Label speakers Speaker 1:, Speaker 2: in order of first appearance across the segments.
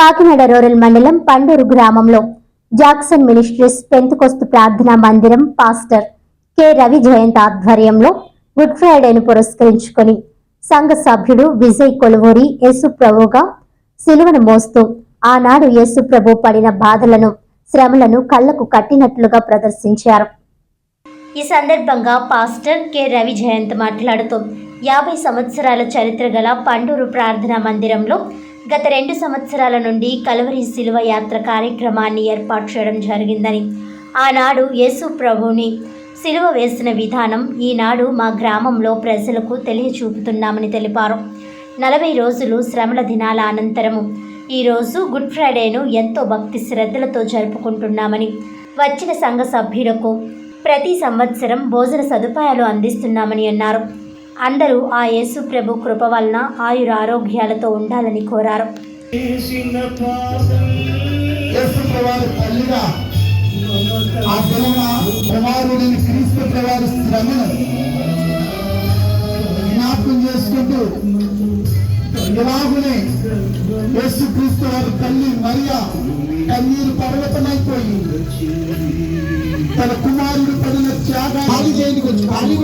Speaker 1: Kakinada rural మండలం పండూరు గ్రామంలో Jackson ministries Pentecost ప్రార్థనా మందిరం పాస్టర్ కె రవి జయంత్ ఆధ్వర్యంలో గుడ్ ఫ్రైడేను పురస్కరించుకొని సంఘ సభ్యుడు విజయ్ కొలువూరి యేసు ప్రభుగా సిలువను మోస్తూ ఆనాడు యేసు ప్రభు పడిన బాధలను శ్రమలను కళ్లకు కట్టినట్లుగా ప్రదర్శించారు. ఈ సందర్భంగా పాస్టర్ కె రవి జయంత్ మాట్లాడుతూ 50 సంవత్సరాల చరిత్ర గల పండూరు ప్రార్థనా మందిరంలో గత 2 సంవత్సరాల నుండి కల్వరి శిలువ యాత్ర కార్యక్రమాన్ని ఏర్పాటు చేయడం జరిగిందని, ఆనాడు యేసు ప్రభుని శిలువ వేసిన విధానం ఈనాడు మా గ్రామంలో ప్రజలకు తెలియచూపుతున్నామని తెలిపారు. 40 రోజులు శ్రమల దినాల అనంతరము ఈరోజు గుడ్ ఫ్రైడేను ఎంతో భక్తి శ్రద్ధలతో జరుపుకుంటున్నామని, వచ్చిన సంఘ సభ్యులకు ప్రతి సంవత్సరం భోజన సదుపాయాలు అందిస్తున్నామని అన్నారు. అందరూ ఆ యేసు ప్రభు కృప వలన ఆయురారోగ్యాలతో ఉండాలని కోరారు.
Speaker 2: ఇలాగునే యేసు క్రీస్తు వారి తల్లి మరియా కన్నీరు పర్వతమైపోయి తన కుమారుడు పడిన త్యాగా ఖాళీ చేయడానికి వచ్చి ఖాళీ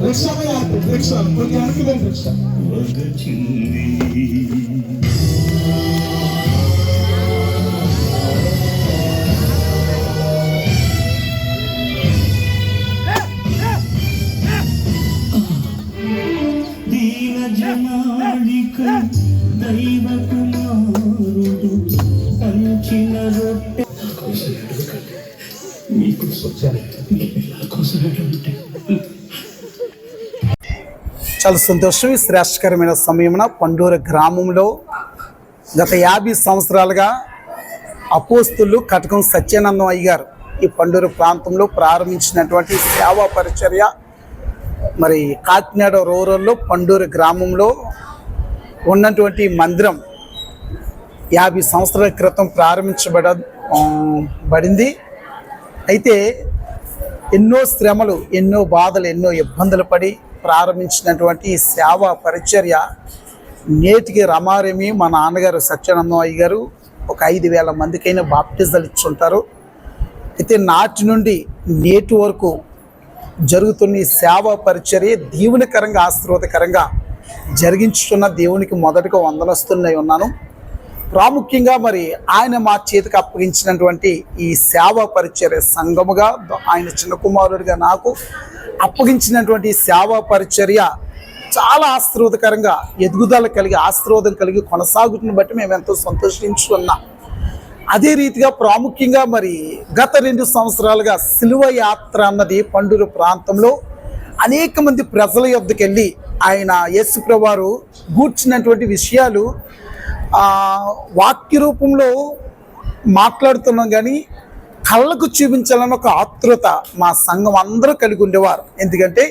Speaker 2: రిక్షా రిక్షా
Speaker 3: చాలా సంతోషం. ఈ శ్రేష్టకరమైన సమయమున పండూరు గ్రామంలో గత 50 సంవత్సరాలుగా అపోస్తులు కటకం సత్యానందం అయ్యారు ఈ పండూరు ప్రాంతంలో ప్రారంభించినటువంటి సేవా పరిచర్య మరి కాకినాడ రూరల్లో పండూరు గ్రామంలో ఉన్నటువంటి మందిరం 50 సంవత్సరాల క్రితం ప్రారంభించబడింది. అయితే ఎన్నో శ్రమలు, ఎన్నో బాధలు, ఎన్నో ఇబ్బందులు పడి ప్రారంభించినటువంటి సేవా పరిచర్య నేటికి రమారమి మా నాన్నగారు సత్యానందం అయ్య గారు ఒక 5,000 మందికైనా బాప్టిజాలు ఇచ్చుంటారు. అయితే నాటి నుండి నేటి వరకు జరుగుతున్న ఈ సేవా పరిచర్య దీవునికరంగా ఆశీర్వాదకరంగా జరిగించుతున్న దేవునికి మొదటిగా వందనస్తున్నాయి ఉన్నాను. ప్రాముఖ్యంగా మరి ఆయన మా చేతికి అప్పగించినటువంటి ఈ సేవా పరిచర్య సంఘముగా ఆయన చిన్న కుమారుడిగా నాకు అప్పగించినటువంటి సేవా పరిచర్య చాలా ఆశీర్వాదకరంగా ఎదుగుదల కలిగి ఆశీర్వాదం కలిగి కొనసాగుతున్న బట్టి మేము ఎంతో సంతోషించుకున్నాం. అదే రీతిగా ప్రాముఖ్యంగా మరి గత 2 సంవత్సరాలుగా సిలువ యాత్ర అన్నది పండూరు ప్రాంతంలో అనేక మంది ప్రజల యొద్దకు వెళ్ళి ఆయన యేసుప్రభు వారు గూర్చినటువంటి విషయాలు వాక్య రూపంలో మాట్లాడుతున్నాం, కానీ కళ్ళకు చూపించాలని ఒక ఆతృత మా సంఘం అందరూ కలిగి ఉండేవారు. ఎందుకంటే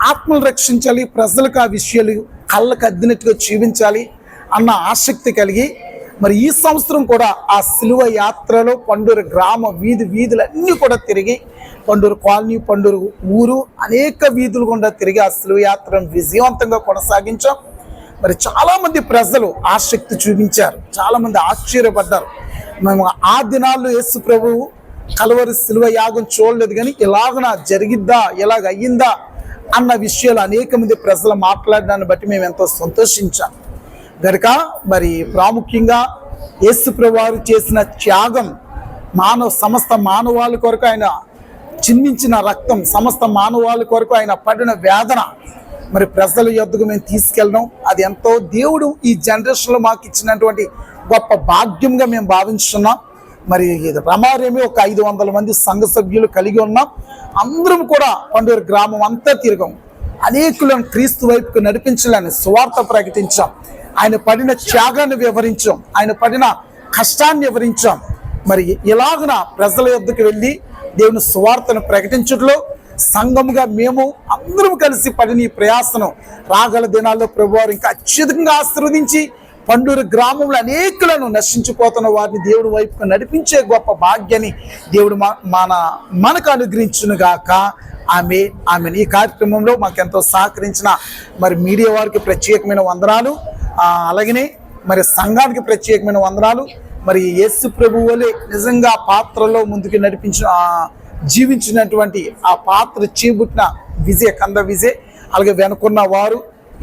Speaker 3: ఆత్మలు రక్షించాలి, ప్రజలకు ఆ విషయాలు కళ్ళకు అద్దినట్టుగా చూపించాలి అన్న ఆసక్తి కలిగి మరి ఈ సంవత్సరం కూడా ఆ సిలువ యాత్రలో పండూరు గ్రామ వీధులన్నీ కూడా తిరిగి పండూరు కాలనీ, పండూరు ఊరు అనేక వీధులు గుండా తిరిగి ఆ సిలువ యాత్రను విజయవంతంగా కొనసాగించాం. మరి చాలామంది ప్రజలు ఆసక్తి చూపించారు, చాలామంది ఆశ్చర్యపడ్డారు. మేము ఆ దినాల్లో యేసు ప్రభువు కల్వరి సిలువ యాగం చూడలేదు, కానీ ఇలాగన జరిగిద్దా, ఇలాగ అయ్యిందా అన్న విషయాలు అనేక మంది ప్రజలు మాట్లాడడాన్ని బట్టి మేము ఎంతో సంతోషించాం గనుక మరి ప్రాముఖ్యంగా యేసు ప్రభు వారు చేసిన త్యాగం, సమస్త మానవాళి కొరకు ఆయన చిందించిన రక్తం, సమస్త మానవాళి కొరకు ఆయన పడిన వేదన మరి ప్రజల యొద్దకు మేము తీసుకెళ్ళడం అది ఎంతో దేవుడు ఈ జనరేషన్లో మాకు ఇచ్చినటువంటి గొప్ప భాగ్యంగా మేము భావించున్నాం. మరి రమారేమి ఒక 500 మంది సంఘ సభ్యులు కలిగి ఉన్నాం. అందరం కూడా పండూరు గ్రామం అంతా తిరగం, అనేకులను క్రీస్తు వైపుకు నడిపించాలని సువార్త ప్రకటించాం. ఆయన పడిన త్యాగాన్ని వివరించాం, ఆయన పడిన కష్టాన్ని వివరించాం. మరి ఇలాగున ప్రజల యొద్దకు వెళ్ళి దేవుని సువార్తను ప్రకటించడంలో సంఘముగా మేము అందరం కలిసి పడిన ఈ ప్రయాసను రాగల దినాల్లో ప్రభువారు ఇంకా అత్యధికంగా ఆశీర్వదించి పండూరు గ్రామంలో అనేకులను నశించిపోతున్న వారిని దేవుడి వైపుకు నడిపించే గొప్ప భాగ్యాన్ని దేవుడు మనకు అనుగ్రహించును గాక. ఆమె ఈ కార్యక్రమంలో మాకెంతో సహకరించిన మరి మీడియా వారికి ప్రత్యేకమైన వందనాలు, అలాగనే మరి సంఘానికి ప్రత్యేకమైన వందనాలు. మరి యేసు ప్రభువు వలె నిజంగా పాత్రలో ముందుకు జీవించినటువంటి ఆ పాత్ర చేపట్టిన కంద విజయ్, అలాగే వెనుకున్న వారు,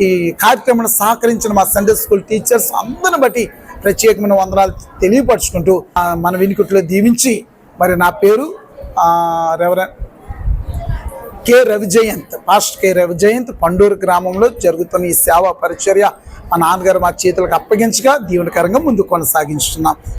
Speaker 3: ఈ కార్యక్రమాన్ని సహకరించిన మా సండే స్కూల్ టీచర్స్ అందరిని బట్టి ప్రత్యేకమైన వందనాలు తెలియపరుచుకుంటూ మన వినికిట్లో దీవించి, మరి నా పేరు reverend K Ravijayanth, pastor K Ravijayanth. Panduru గ్రామంలో జరుగుతున్న ఈ సేవా పరిచర్య మా నాన్నగారు మా చేతులకు అప్పగించగా దీవెనకరంగా ముందుకు కొనసాగించుతున్నాం.